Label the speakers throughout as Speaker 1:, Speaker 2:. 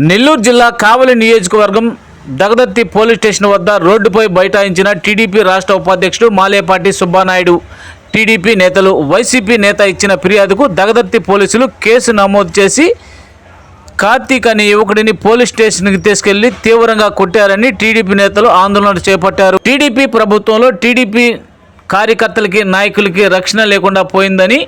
Speaker 1: నెల్లూరు జిల్లా కావలి నియోజకవర్గం Dagadarthi police station వద్ద రోడ్డుపై బైఠాయించిన టీడీపీ రాష్ట్ర ఉపాధ్యక్షుడు మాలేపాటి సుబ్బానాయుడు. టీడీపీ నేతలు వైసీపీ నేత ఇచ్చిన ఫిర్యాదుకు దగదర్తి పోలీసులు కేసు నమోదు చేసి కార్తీక్ అనే యువకుడిని పోలీస్ స్టేషన్కి తీసుకెళ్లి తీవ్రంగా కొట్టారని టీడీపీ నేతలు ఆందోళన చేపట్టారు. టీడీపీ ప్రభుత్వంలో టీడీపీ కార్యకర్తలకి నాయకులకి రక్షణ లేకుండా పోయిందని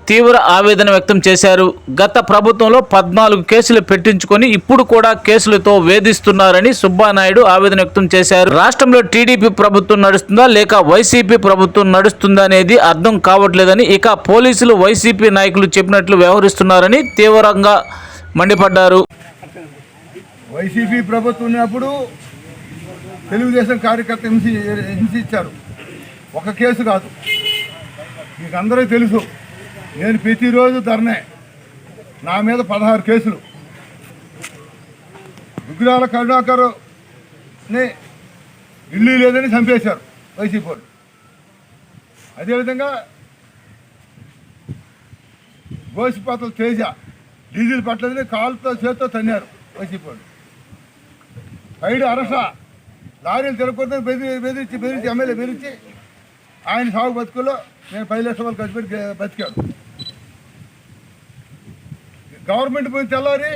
Speaker 1: తీవ్ర ఆవేదన వ్యక్తం చేశారు. గత ప్రభుత్వంలో 14 కేసులు పెట్టించుకొని ఇప్పుడు కూడా కేసులతో వేధిస్తున్నారని సుబ్బానాయుడు ఆవేదన వ్యక్తం చేశారు. రాష్ట్రంలో టీడీపీ ప్రభుత్వం నడుస్తుందా లేక వైసీపీ ప్రభుత్వం నడుస్తుందా అనేది అర్థం కావట్లేదని, ఇక పోలీసులు వైసీపీ నాయకులు చెప్పినట్లు వ్యవహరిస్తున్నారని తీవ్రంగా మండిపడ్డారు.
Speaker 2: వైసీపీ ప్రభుత్వం ఉన్నప్పుడు తెలుగుదేశం కార్యకర్త హింసించారు. ఒక కేసు కాదు, మీకు అందరికీ తెలుసు. నేను ప్రతిరోజు ధర్నే, నా మీద 16 కేసులు. విగ్రహాల కరుణాకర్ని ఇల్లు లేదని చంపేశారు వైసీపీ వాళ్ళు. అదేవిధంగా గోసిపాతలు తేజ డీజిల్ పట్టలేదని కాలుతో చేతితో తన్నారు వైసీపీ వాళ్ళు. పైడు అరస లారీలు తిరగకూడదని బెదిరించి ఎమ్మెల్యే బెదిరించి ఆయన సాగు బతుకుల్లో నేను 10 లక్షల ఖర్చు పెట్టి బతికాడు. గవర్నమెంట్ పోయిన తెల్లారి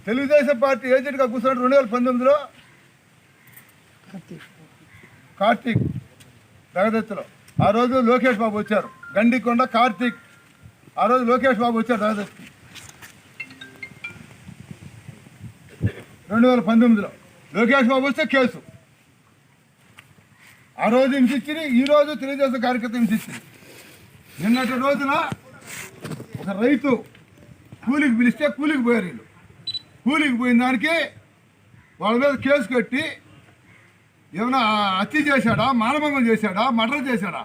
Speaker 2: తెలుగుదేశం పార్టీ ఏజెంట్గా కూర్చున్నాడు 2019లో కార్తీక్ దగదత్తిలో. ఆ రోజు లోకేష్ బాబు వచ్చారు, గండికొండ కార్తీక్. ఆ రోజు లోకేష్ బాబు వచ్చారు దగదత్తి 2019లో. లోకేష్ బాబు వస్తే కేసు. ఆ రోజు హింసించింది, ఈరోజు తెలుగుదేశం కార్యకర్త హింసించింది. నిన్నటి రోజున ఒక రైతు కూలికి పిలిస్తే కూలికి పోయారు. వీళ్ళు కూలికి పోయిన దానికి వాళ్ళ మీద కేసు కట్టి ఏమైనా హత్య చేశాడా, మానభంగం చేశాడా, మర్డర్ చేశాడా,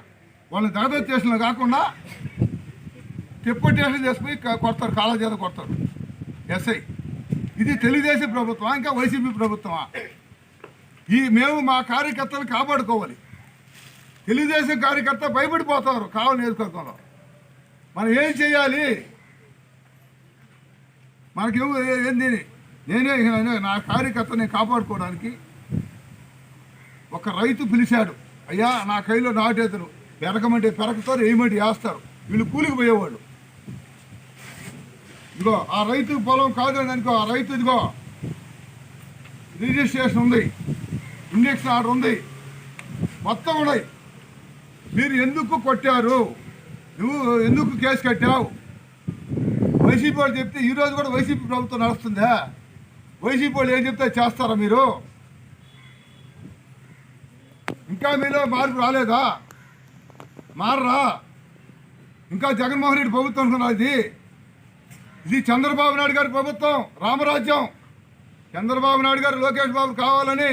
Speaker 2: వాళ్ళని దగదత్తి స్టేషన్లో కాకుండా తిప్ప స్టేషన్ చేసిపోయి కొడతారు, కాళ్ళ చేత కొడతారు ఎస్ఐ. ఇది తెలుగుదేశం ప్రభుత్వమా ఇంకా వైసీపీ ప్రభుత్వమా? మేము మా కార్యకర్తలు కాపాడుకోవాలి. తెలుగుదేశం కార్యకర్త భయపడిపోతారు కావలి నియోజకవర్గంలో. మనం ఏం చేయాలి? మనకి ఏంది? నేనే నా కార్యకర్తని కాపాడుకోవడానికి ఒక రైతు పిలిచాడు. అయ్యా నా కైలో నాటేతరు, పెరగమంటే పెరగతారు, వేయమంటే వేస్తారు. వీళ్ళు కూలికి పోయేవాళ్ళు. ఇదిగో ఆ రైతు పొలం కాదని అనుకో, ఆ రైతు ఇదిగో రిజిస్ట్రేషన్ ఉంది, ఇంజక్షన్ ఆర్డర్ ఉంది, మొత్తం ఉన్నాయి. మీరు ఎందుకు కొట్టారు? నువ్వు ఎందుకు కేసు కట్టావు? వైసీపీ వాళ్ళు చెప్తే ఈరోజు కూడా వైసీపీ ప్రభుత్వం నడుస్తుందా? వైసీపీ వాళ్ళు ఏం చెప్తే చేస్తారా మీరు? ఇంకా మీలో మార్పు రాలేదా? మారరా? ఇంకా జగన్మోహన్ రెడ్డి ప్రభుత్వం అనుకున్నా? ఇది చంద్రబాబు నాయుడు గారి ప్రభుత్వం, రామరాజ్యం. చంద్రబాబు నాయుడు గారు లోకేష్ బాబు కావాలని,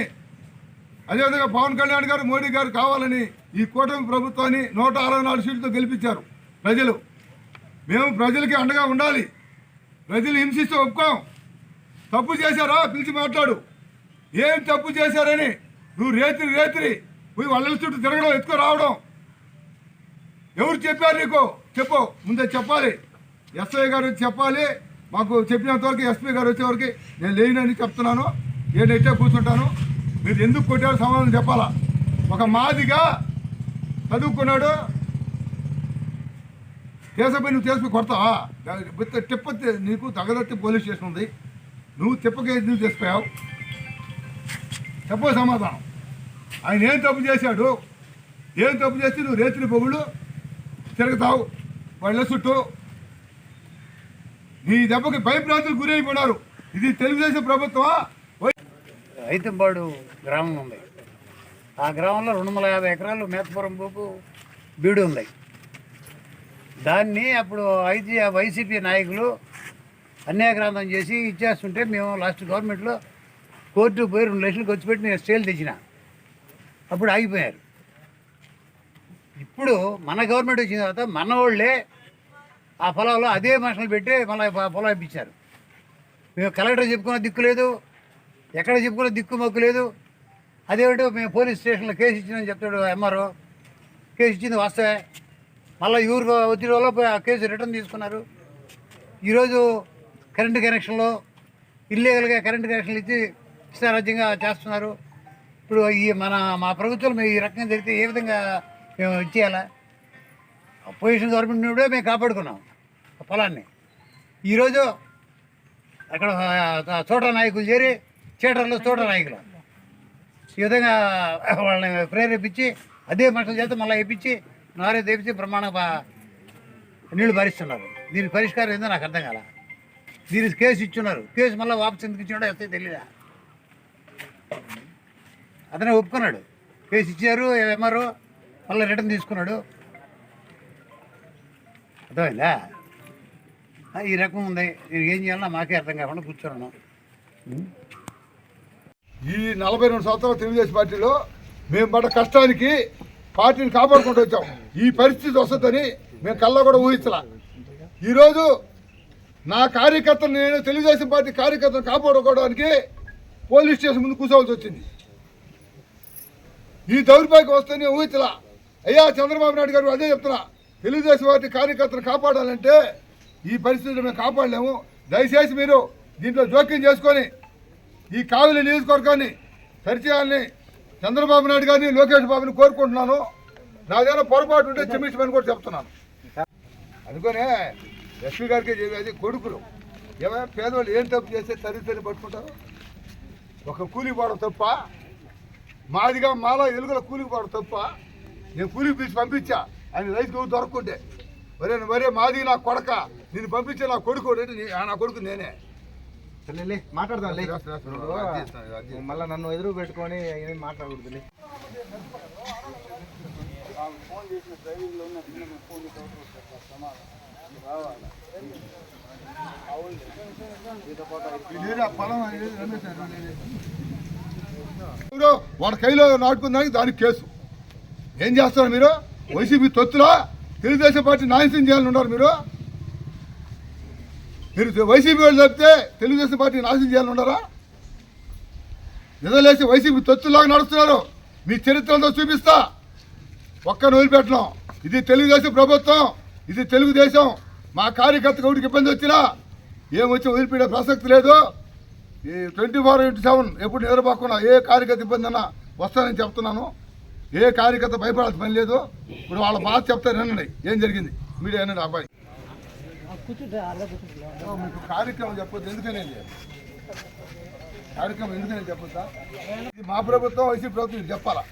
Speaker 2: అదేవిధంగా పవన్ కళ్యాణ్ గారు మోడీ గారు కావాలని ఈ కూటమి ప్రభుత్వాన్ని 164 సీట్లతో గెలిపించారు ప్రజలు. మేము ప్రజలకి అండగా ఉండాలి. ప్రజలు హింసిస్తూ ఒప్పుకోం. తప్పు చేశారా? పిలిచి మాట్లాడు. ఏం తప్పు చేశారని నువ్వు రేత్రి పోయి వాళ్ళ చుట్టూ తిరగడం, ఎత్తుకు రావడం ఎవరు చెప్పారు నీకు? చెప్పు, ముందే చెప్పాలి. ఎస్ఐ గారు వచ్చి చెప్పాలి. మాకు చెప్పినంతవరకు ఎస్పీ గారు వచ్చేవరకు నేను లేనని చెప్తున్నాను. నేనైతే కూర్చుంటాను. మీరు ఎందుకు కొట్టారో సమాధానం చెప్పాలా. ఒక మాదిగా చదువుకున్నాడు, కేసపై నువ్వు చేసుకుని కొడతావా? తిప్ప నీకు దగదత్తి పోలీస్ స్టేషన్ ఉంది, నువ్వు తిప్పకే ఎందుకు చేసిపోయావు? చెప్పు సమాధానం. ఆయన ఏం తప్పు చేశాడు? ఏం తప్పు చేస్తే నువ్వు రేత్రి పొగుళ్ళు తిరుగుతావు వాళ్ళ చుట్టూ? నీ దెబ్బకి భయభ్రాంతులు గురైపోయినారు. ఇది తెలుగుదేశం ప్రభుత్వమా?
Speaker 3: రైతంపాడు గ్రామం ఉంది. ఆ గ్రామంలో 250 ఎకరాలు మేతపురం పోపు బీడు ఉన్నాయి. దాన్ని అప్పుడు వైసీపీ నాయకులు అన్యాయగ్రాంతం చేసి ఇచ్చేస్తుంటే మేము లాస్ట్ గవర్నమెంట్లో కోర్టుకు పోయి 2 లక్షలు ఖర్చు పెట్టి నేను స్టేలు తెచ్చిన. అప్పుడు ఆగిపోయారు. ఇప్పుడు మన గవర్నమెంట్ వచ్చిన తర్వాత మన వాళ్ళే ఆ పొలంలో అదే మనుషులు పెట్టి మళ్ళీ పొలం ఇప్పించారు. మేము కలెక్టర్ చెప్పుకున్న దిక్కు లేదు, ఎక్కడ చెప్పుకున్న దిక్కు మొక్కు లేదు. అదేమిటో మేము పోలీస్ స్టేషన్లో కేసు ఇచ్చిందని చెప్తాడు ఎంఆర్ఓ. కేసు ఇచ్చింది వాస్తవే. మళ్ళీ ఊరు ఒత్తిడి వల్ల ఆ కేసు రిటర్న్ తీసుకున్నారు. ఈరోజు కరెంటు కనెక్షన్లు ఇల్లీగల్గా కరెంటు కనెక్షన్లు ఇచ్చి ఇష్టారాజ్యంగా చేస్తున్నారు. ఇప్పుడు మా ప్రభుత్వం ఈ రకంగా జరిగితే ఏ విధంగా మేము ఇచ్చేయాలా? పొజిషన్ గవర్నమెంట్ నుండే మేము కాపాడుకున్నాం ఆ పొలాన్ని. ఈరోజు అక్కడ చోట నాయకులు చేరి చీటర్లు చోట నాయకులు ఈ విధంగా వాళ్ళని ప్రేరేపించి అదే మనుషుల చేత మళ్ళీ వేయించి నారే తెప్పించి బ్రహ్మాండంగా నీళ్లు భరిస్తున్నారు. దీనికి పరిష్కారం ఏందో నాకు అర్థం కాల. దీనికి కేసు ఇచ్చున్నారు. కేసు మళ్ళీ వాపసు ఎందుకు ఇచ్చినాడో వస్తే తెలియదా? అతనే ఒప్పుకున్నాడు. కేసు ఇచ్చారు ఎంఆర్ఓ, మళ్ళీ రిటర్న్ తీసుకున్నాడు. అర్థమైందా? ఈ రకం ఉంది. దీనికి ఏం చేయాలన్నా మాకే అర్థం కాకుండా కూర్చున్నాను.
Speaker 2: ఈ 42 సంవత్సరాల తెలుగుదేశం పార్టీలో మేము పడ్డ కష్టానికి పార్టీని కాపాడుకుంటూ వచ్చాం. ఈ పరిస్థితి వస్తుందని మేము కళ్ళ కూడా ఊహించలా. ఈరోజు నా కార్యకర్తలు, నేను తెలుగుదేశం పార్టీ కార్యకర్తను కాపాడుకోవడానికి పోలీస్ స్టేషన్ ముందు కూర్చోవలసి వచ్చింది. ఈ దౌర్భాగ్యం వస్తే ఊహించలా. అయ్యా చంద్రబాబు నాయుడు గారు అదే చెప్తున్నా, తెలుగుదేశం పార్టీ కార్యకర్తను కాపాడాలంటే ఈ పరిస్థితిలో మేము కాపాడలేము. దయచేసి మీరు దీంట్లో జోక్యం చేసుకొని ఈ కావలి నియోజకవర్గాన్ని సరిచేయాలని చంద్రబాబు నాయుడు గారిని, లోకేష్ బాబుని కోరుకుంటున్నాను. నాదేమైనా పొరపాటు ఉంటే క్షమించమని కూడా చెప్తున్నాను. అందుకనే ఎస్పీ గారికి అది కొడుకులు ఏమైనా పేదవాళ్ళు ఏం తప్పు చేస్తే తరి పట్టుకుంటారు. ఒక కూలికి పోవడం తప్ప, మాదిగా మాలో ఎలుగుల కూలికి పోవడం తప్ప. నేను కూలికి పిలిచి పంపించా ఆయన రైతు దొరకకుంటే, మరే మాది నా కొడక, నేను పంపించే నా కొడుకు, నా కొడుకు నేనే
Speaker 4: మాట్లాడదాం. మళ్ళీ నన్ను ఎదురు పెట్టుకొని ఏం మాట్లాడకూడదు.
Speaker 2: వాడి కైలో నాటుకుందానికి దానికి కేసు. ఏం చేస్తారు మీరు? వైసీపీ తొత్తులా తెలుగుదేశం పార్టీ నాశనం చేయాలని ఉన్నారు మీరు. వైసీపీ వాళ్ళు చెప్తే తెలుగుదేశం పార్టీ నాశనం చేయాలని ఉన్నారా? నిజలేసి వైసీపీ తొత్తులాగా నడుస్తున్నారు. మీ చరిత్రలో చూపిస్తా. ఒక్కను వదిలిపెట్టడం. ఇది తెలుగుదేశం ప్రభుత్వం, ఇది తెలుగుదేశం. మా కార్యకర్తకు ఒకటికి ఇబ్బంది వచ్చినా ఏమొచ్చి వదిలిపెట్టే ప్రసక్తి లేదు. ఈ 24/7 ఎప్పుడు నిద్రపోకుండా ఏ కార్యకర్త ఇబ్బంది అన్నా వస్తానని చెప్తున్నాను. ఏ కార్యకర్త భయపడాల్సిన పని లేదు. ఇప్పుడు వాళ్ళ బాధ చెప్తారు వినండి ఏం జరిగింది. మీడియా వినండి. అబ్బాయి మీకు కార్యక్రమం చెప్పొద్దు. ఎందుకనే కార్యక్రమం ఎందుకని చెప్పొద్దా? ఇది మా ప్రభుత్వం, వైసీపీ ప్రభుత్వం చెప్పాలా?